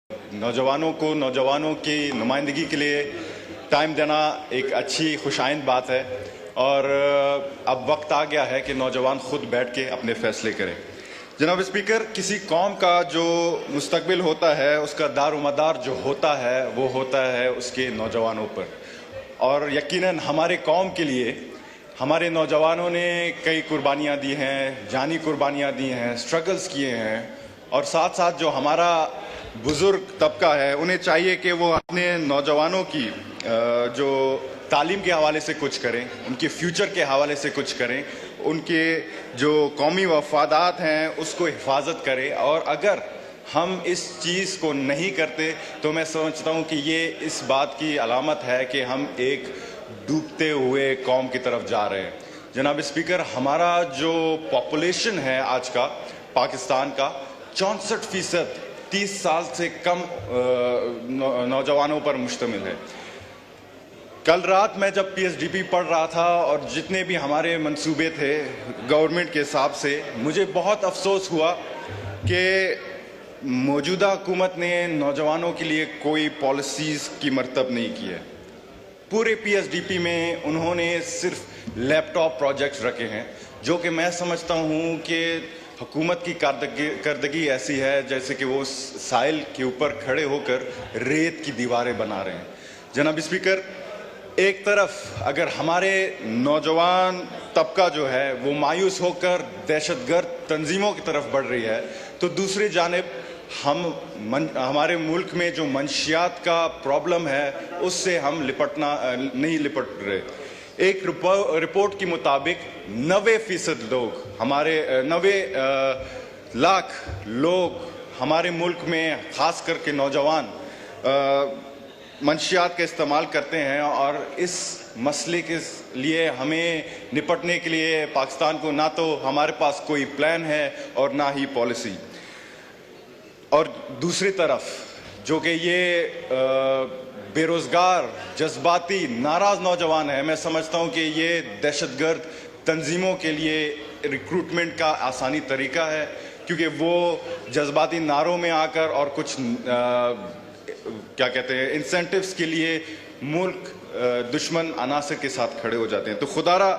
नौजवानों की नुमाइंदगी के लिए टाइम देना एक अच्छी खुशाइंद बात है और अब वक्त आ गया है कि नौजवान खुद बैठ के अपने फैसले करें। जनाब स्पीकर, किसी कौम का जो मुस्तकबिल होता है उसका दारोमदार जो होता है वो होता है उसके नौजवानों पर, और यकीनन हमारे कौम के लिए हमारे नौजवानों ने कई कुर्बानियाँ दी हैं, जानी कुर्बानियाँ दी हैं, स्ट्रगल्स किए हैं, और साथ साथ जो हमारा बुज़ुर्ग तबका है उन्हें चाहिए कि वो अपने नौजवानों की जो तालीम के हवाले से कुछ करें, उनके फ्यूचर के हवाले से कुछ करें, उनके जो कौमी वफादात हैं उसको हिफाजत करें। और अगर हम इस चीज़ को नहीं करते तो मैं समझता हूँ कि ये इस बात की अलामत है कि हम एक डूबते हुए कौम की तरफ जा रहे हैं। जनाब स्पीकर, हमारा जो पॉपुलेशन है आज का पाकिस्तान का 64% 30 साल से कम नौजवानों पर मुश्तमिल है। कल रात मैं जब पीएचडीपी पढ़ रहा था और जितने भी हमारे मंसूबे थे गवर्नमेंट के हिसाब से, मुझे बहुत अफसोस हुआ कि मौजूदा हुकूमत ने नौजवानों के लिए कोई पॉलिसीज़ की मरतब नहीं की है। पूरे पीएचडीपी में उन्होंने सिर्फ लैपटॉप प्रोजेक्ट्स रखे हैं, जो कि मैं समझता हूँ कि हुकूमत की कारदगी ऐसी है जैसे कि वो साहिल के ऊपर खड़े होकर रेत की दीवारें बना रहे हैं। जनाब स्पीकर, एक तरफ अगर हमारे नौजवान तबका जो है वो मायूस होकर दहशतगर्द तंजीमों की तरफ बढ़ रही है, तो दूसरी जानिब हमारे मुल्क में जो मंशियात का प्रॉब्लम है उससे हम नहीं लिपट रहे। एक रिपोर्ट के मुताबिक 90% लोग, हमारे 90 लाख लोग हमारे मुल्क में ख़ास करके नौजवान मंशियात का इस्तेमाल करते हैं, और इस मसले के लिए हमें निपटने के लिए पाकिस्तान को ना तो हमारे पास कोई प्लान है और ना ही पॉलिसी। और दूसरी तरफ जो कि ये बेरोज़गार जज्बाती नाराज़ नौजवान है, मैं समझता हूँ कि ये दहशतगर्द तंजीमों के लिए रिक्रूटमेंट का आसानी तरीका है, क्योंकि वो जज्बाती नारों में आकर और कुछ क्या कहते हैं इंसेंटिव्स के लिए मुल्क दुश्मन अनासर के साथ खड़े हो जाते हैं। तो खुदारा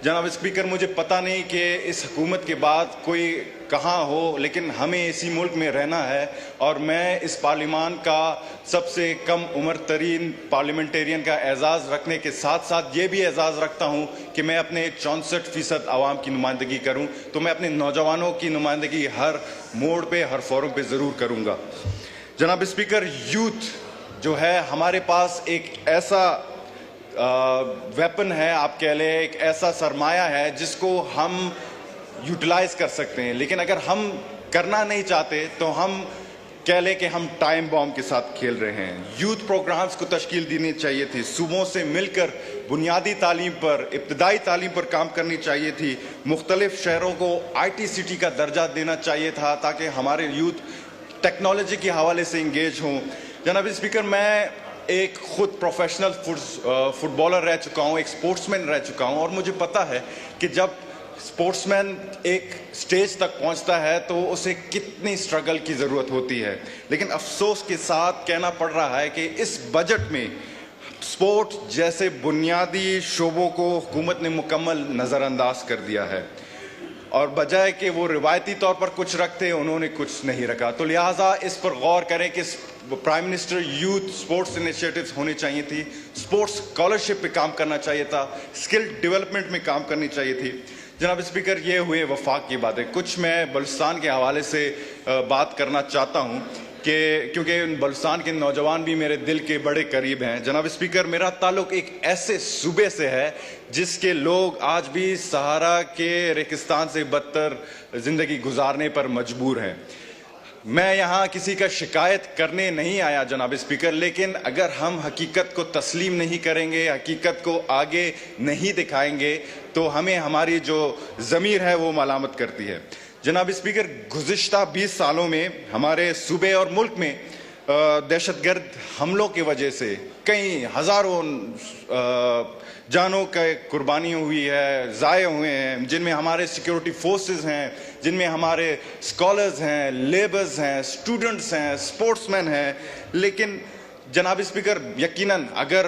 जनाब स्पीकर, मुझे पता नहीं कि इस हुकूमत के बाद कोई कहाँ हो, लेकिन हमें इसी मुल्क में रहना है, और मैं इस पार्लिमान का सबसे कम उम्र तरीन पार्लियामेंटेरियन का एजाज़ रखने के साथ साथ ये भी एजाज़ रखता हूँ कि मैं अपने 64% आवाम की नुमाइंदगी करूँ, तो मैं अपने नौजवानों की नुमाइंदगी हर मोड़ पे, हर फोरम पे ज़रूर करूँगा। जनाब स्पीकर, यूथ जो है हमारे पास एक ऐसा वेपन है, आप कह लें एक ऐसा सरमाया है जिसको हम यूटिलाइज़ कर सकते हैं, लेकिन अगर हम करना नहीं चाहते तो हम कह लें कि हम टाइम बॉम्ब के साथ खेल रहे हैं। यूथ प्रोग्राम्स को तश्कील देनी चाहिए थी, सूबों से मिलकर बुनियादी तालीम पर, इब्तदाई तालीम पर काम करनी चाहिए थी, मुख्तलिफ शहरों को IT सिटी का दर्जा देना चाहिए था ताकि हमारे यूथ टेक्नोलॉजी के हवाले से इंगेज हों। जनाब स्पीकर, मैं एक खुद प्रोफेशनल फुटबॉलर रह चुका हूँ, एक स्पोर्ट्समैन रह चुका हूँ, और मुझे पता है कि जब स्पोर्ट्समैन एक स्टेज तक पहुँचता है तो उसे कितनी स्ट्रगल की ज़रूरत होती है। लेकिन अफसोस के साथ कहना पड़ रहा है कि इस बजट में स्पोर्ट्स जैसे बुनियादी शोबों को हुकूमत ने मुकम्मल नज़रअंदाज कर दिया है, और बजाय कि वो रिवायती तौर पर कुछ रखते उन्होंने कुछ नहीं रखा। तो लिहाजा इस पर गौर करें कि prime minister youth sports initiatives होनी चाहिए थी, स्पोर्ट्स स्कॉलरशिप पे काम करना चाहिए था, स्किल डेवलपमेंट में काम करनी चाहिए थी। जनाब स्पीकर, ये हुए वफाक की बातें। कुछ मैं बलूचिस्तान के हवाले से बात करना चाहता हूँ कि क्योंकि बलूचिस्तान के नौजवान भी मेरे दिल के बड़े करीब हैं। जनाब स्पीकर, मेरा ताल्लुक एक ऐसे सूबे से है जिसके लोग आज भी सहारा के रेगिस्तान से बदतर ज़िंदगी गुजारने पर मजबूर हैं। मैं यहाँ किसी का शिकायत करने नहीं आया जनाब स्पीकर, लेकिन अगर हम हकीकत को तस्लीम नहीं करेंगे, हकीकत को आगे नहीं दिखाएंगे, तो हमें हमारी जो ज़मीर है वो मलामत करती है। जनाब स्पीकर, गुज़िश्ता 20 सालों में हमारे सूबे और मुल्क में दहशतगर्द हमलों की वजह से कई हज़ारों जानों की कुर्बानी हुई है, ज़ाये हुए हैं, जिनमें हमारे सिक्योरिटी फोर्सेस हैं, जिनमें हमारे स्कॉलर्स हैं, लेबर्स हैं, स्टूडेंट्स हैं, स्पोर्ट्समैन हैं। लेकिन जनाब स्पीकर, यकीनन अगर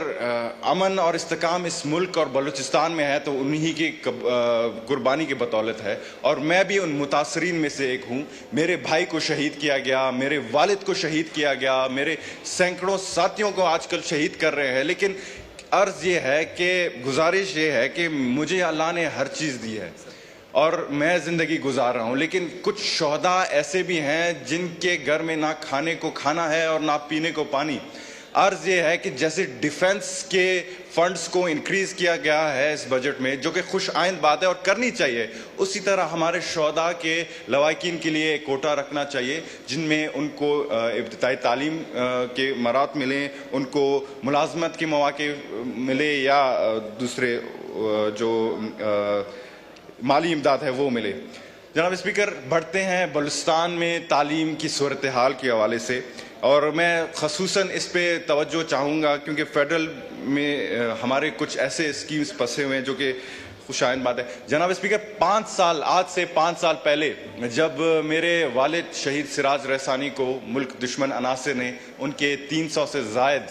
अमन और इस्तेकाम इस मुल्क और बलूचिस्तान में है तो उन्हीं की कुर्बानी की बदौलत है, और मैं भी उन मुतासरीन में से एक हूँ। मेरे भाई को शहीद किया गया, मेरे वालिद को शहीद किया गया, मेरे सैकड़ों साथियों को आजकल शहीद कर रहे हैं। लेकिन अर्ज़ ये है कि गुजारिश ये है कि मुझे अल्लाह ने हर चीज़ दी है और मैं ज़िंदगी गुजार रहा हूँ, लेकिन कुछ शोहदा ऐसे भी हैं जिनके घर में ना खाने को खाना है और ना पीने को पानी। अर्ज़ ये है कि जैसे डिफेंस के फंड्स को इंक्रीज़ किया गया है इस बजट में, जो कि खुश आइंद बात है और करनी चाहिए, उसी तरह हमारे शोहदा के लवाकिन के लिए कोटा रखना चाहिए, जिनमें उनको इब्तिदाई तालीम के मरात मिलें, उनको मुलाजमत के मौके मिले या दूसरे जो माली इमदाद है वो मिले। जनाब स्पीकर, बढ़ते हैं बलूचिस्तान में तालीम की सूरत हाल के हवाले से, और मैं ख़ुसूसन इस पे तवज्जो चाहूँगा क्योंकि फ़ेडरल में हमारे कुछ ऐसे स्कीम्स फंसे हुए हैं जो कि खुशाइंद बात है। जनाब स्पीकर, आज से 5 साल पहले जब मेरे वालिद शहीद सिराज रहसानी को मुल्क दुश्मन अनासर ने उनके 300 से ज़ायद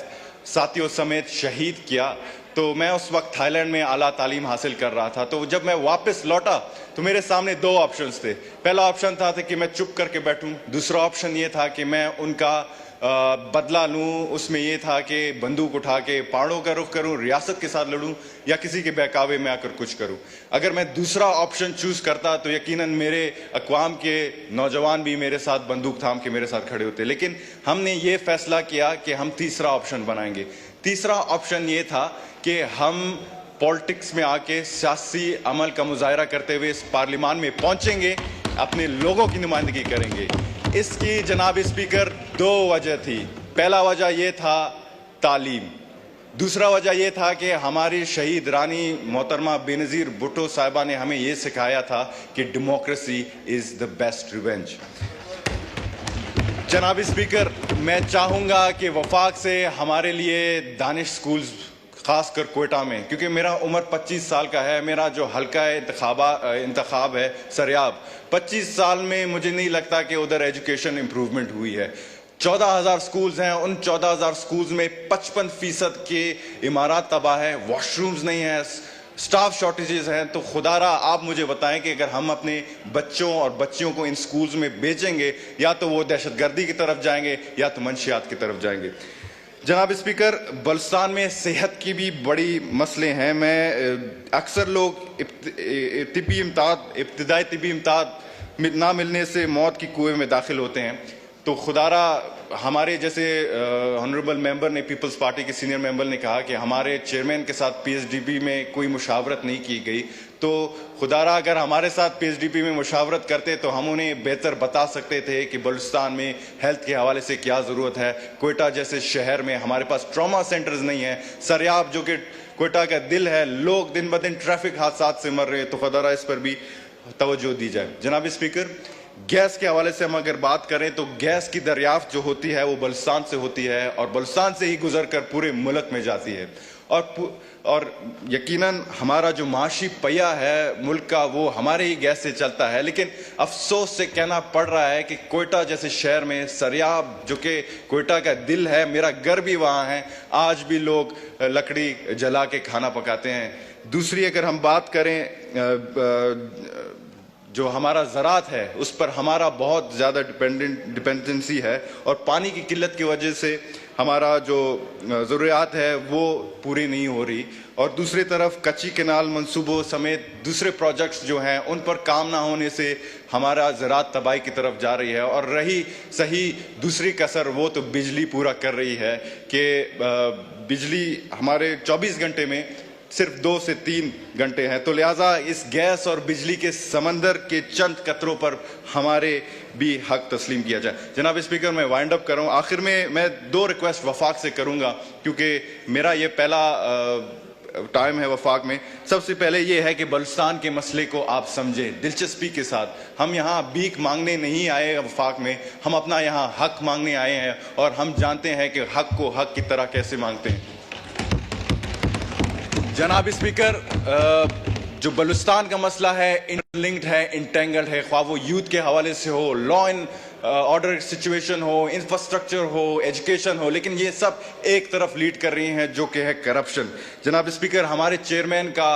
साथियों समेत शहीद किया, तो मैं उस वक्त थाईलैंड में आला तालीम हासिल कर रहा था। तो जब मैं वापस लौटा तो मेरे सामने 2 ऑप्शंस थे। पहला ऑप्शन था कि मैं चुप करके बैठूं, दूसरा ऑप्शन ये था कि मैं उनका बदला लूं। उसमें यह था कि बंदूक उठा के पहाड़ों का रुख करूं, रियासत के साथ लड़ूं, या किसी के बहकावे में आकर कुछ करूं। अगर मैं दूसरा ऑप्शन चूज करता तो यकीनन मेरे अक़वाम के नौजवान भी मेरे साथ बंदूक थाम के मेरे साथ खड़े होते। लेकिन हमने ये फैसला किया कि हम तीसरा ऑप्शन बनाएंगे। तीसरा ऑप्शन ये था कि हम पॉलिटिक्स में आके सियासी अमल का मुजाहरा करते हुए इस पार्लियामान में पहुंचेंगे, अपने लोगों की नुमाइंदगी करेंगे। इसकी जनाब स्पीकर 2 वजह थी। पहला वजह यह था तालीम, दूसरा वजह यह था कि हमारी शहीद रानी मोहतरमा बेनज़ीर भुट्टो साहिबा ने हमें यह सिखाया था कि democracy is the best revenge. जनाब स्पीकर, मैं चाहूँगा कि वफाक से हमारे लिए दानिश स्कूल्स ख़ासकर कोयटा में, क्योंकि मेरा उम्र 25 साल का है, मेरा जो हल्का इंतखाब है सरियाब, 25 साल में मुझे नहीं लगता कि उधर एजुकेशन इम्प्रूवमेंट हुई है। 14,000 स्कूल्स हैं, उन 14,000 स्कूल्स में 55% के इमारत तबाह है, वॉशरूम्स नहीं है, स्टाफ शॉर्टेजेस हैं। तो खुदारा आप मुझे बताएं कि अगर हम अपने बच्चों और बच्चियों को इन स्कूल्स में भेजेंगे, या तो वो दहशतगर्दी की तरफ जाएंगे या तो मंशियात की तरफ जाएंगे। जनाब स्पीकर, बलूचिस्तान में सेहत की भी बड़ी मसले हैं। अक्सर लोग इब्तिदाई तिबी इमदाद ना मिलने से मौत की कुएं में दाखिल होते हैं। तो खुदारा हमारे जैसे ऑनरेबल मेंबर ने, पीपल्स पार्टी के सीनियर मेंबर ने कहा कि हमारे चेयरमैन के साथ पीएचडीपी में कोई मुशावरत नहीं की गई। तो खुदारा अगर हमारे साथ पीएचडीपी में मुशावरत करते तो हम उन्हें बेहतर बता सकते थे कि बलूचिस्तान में हेल्थ के हवाले से क्या ज़रूरत है। कोयटा जैसे शहर में हमारे पास ट्रॉमा सेंटर्स नहीं है। सरियाब जो कि कोयटा का दिल है, लोग दिन ब दिन ट्रैफिक हादसा से मर रहे हैं। तो खुदारा इस पर भी तवज्जो दी जाए। जनाब स्पीकर, गैस के हवाले से हम अगर बात करें तो गैस की दरियाफ्त जो होती है वो बलूचिस्तान से होती है और बलूचिस्तान से ही गुजर कर पूरे मुल्क में जाती है। और यकीनन हमारा जो माशी पहिया है मुल्क का वो हमारे ही गैस से चलता है। लेकिन अफसोस से कहना पड़ रहा है कि कोयटा जैसे शहर में, सरियाब जो कि कोयटा का दिल है, मेरा घर भी वहाँ है, आज भी लोग लकड़ी जला के खाना पकाते हैं। दूसरी अगर हम बात करें जो हमारा ज़रात है उस पर हमारा बहुत ज़्यादा डिपेंडेंसी है, और पानी की किल्लत की वजह से हमारा जो ज़रूरियात है वो पूरी नहीं हो रही। और दूसरी तरफ कच्ची केनाल मंसूबों समेत दूसरे प्रोजेक्ट्स जो हैं उन पर काम ना होने से हमारा ज़रात तबाही की तरफ जा रही है। और रही सही दूसरी कसर, वो तो बिजली पूरा कर रही है कि बिजली हमारे 24 घंटे में सिर्फ 2 से 3 घंटे हैं। तो लिहाजा इस गैस और बिजली के समंदर के चंद कतरों पर हमारे भी हक तस्लीम किया जाए। जनाब स्पीकर, मैं वाइंड अप कर रहा हूँ। आखिर में मैं 2 रिक्वेस्ट वफाक से करूँगा क्योंकि मेरा ये पहला टाइम है वफाक में। सबसे पहले ये है कि बलूचिस्तान के मसले को आप समझें दिलचस्पी के साथ। हम यहाँ भीख मांगने नहीं आए वफाक में, हम अपना यहाँ हक मांगने आए हैं, और हम जानते हैं कि हक को हक की तरह कैसे मांगते हैं। जनाब स्पीकर, जो बलूचिस्तान का मसला है इंटरलिंक्ड है, इंटेंगल्ड है, ख्वाह वो यूथ के हवाले से हो, लॉ एंड ऑर्डर सिचुएशन हो, इंफ्रास्ट्रक्चर हो, एजुकेशन हो, लेकिन ये सब एक तरफ लीड कर रही हैं जो कि है करप्शन। जनाब स्पीकर, हमारे चेयरमैन का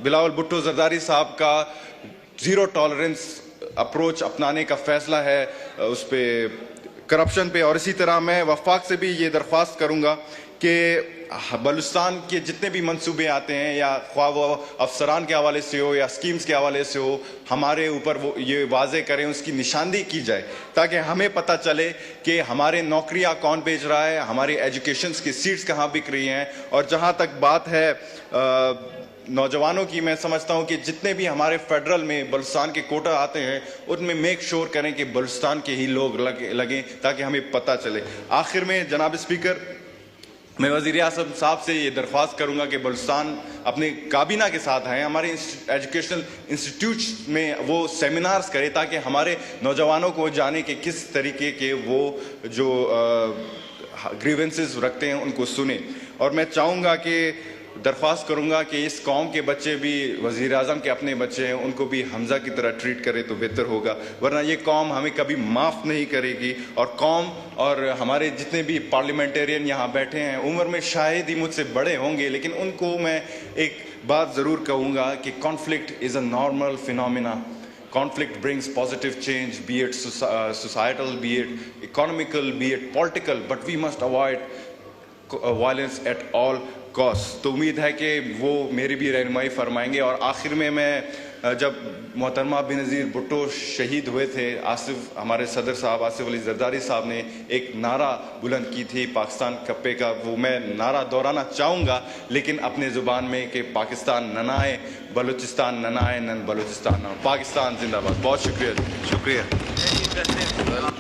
बिलावल भुट्टो जरदारी साहब का जीरो टॉलरेंस अप्रोच अपनाने का फैसला है उस पर करप्शन पे, और इसी तरह मैं वफाक से भी ये दरख्वास्त करूंगा कि बलूचिस्तान के जितने भी मंसूबे आते हैं, या ख्वाह वो अफसरान के हवाले से हो या स्कीम्स के हवाले से हो, हमारे ऊपर वो ये वाजे करें, उसकी निशानदेही की जाए ताकि हमें पता चले कि हमारे नौकरियां कौन बेच रहा है, हमारी एजुकेशन की सीट्स कहाँ बिक रही हैं। और जहाँ तक बात है नौजवानों की, मैं समझता हूं कि जितने भी हमारे फेडरल में बलूचिस्तान के कोटा आते हैं उनमें मेक श्योर करें कि बलूचिस्तान के ही लोग लगें ताकि हमें पता चले। आखिर में जनाब स्पीकर, मैं वज़ीर आज़म साहब से ये दरख्वास्त करूंगा कि बलूचिस्तान अपने काबीना के साथ आए, हमारे एजुकेशनल इंस्टीट्यूट्स में वो सेमिनार्स करे ताकि हमारे नौजवानों को जाने कि किस तरीके के वो जो ग्रीवेंसेस रखते हैं उनको सुने। और मैं चाहूँगा कि दरख्वास्त करूंगा कि इस कौम के बच्चे भी वज़ीर आज़म के अपने बच्चे हैं, उनको भी हमजा की तरह ट्रीट करें तो बेहतर होगा, वरना ये कौम हमें कभी माफ़ नहीं करेगी। और कौम और हमारे जितने भी पार्लियामेंटेरियन यहाँ बैठे हैं उम्र में शायद ही मुझसे बड़े होंगे, लेकिन उनको मैं एक बात ज़रूर कहूँगा कि conflict is a normal phenomena. Conflict brings positive change, be it societal, be it economical, be it political, but we must avoid violence at all costs। तो उम्मीद है कि वो मेरी भी रहनुमाई फरमाएंगे। और आखिर में मैं जब मोहतरमा बेनज़ीर भुट्टो शहीद हुए थे, हमारे सदर साहब आसिफ अली जरदारी साहब ने एक नारा बुलंद की थी पाकिस्तान कप्पे का, वो मैं नारा दोहराना चाहूँगा लेकिन अपने ज़ुबान में कि पाकिस्तान न आए, बलूचिस्तान न आए, नन बलूचिस्तान, पाकिस्तान जिंदाबाद। बहुत शुक्रिया।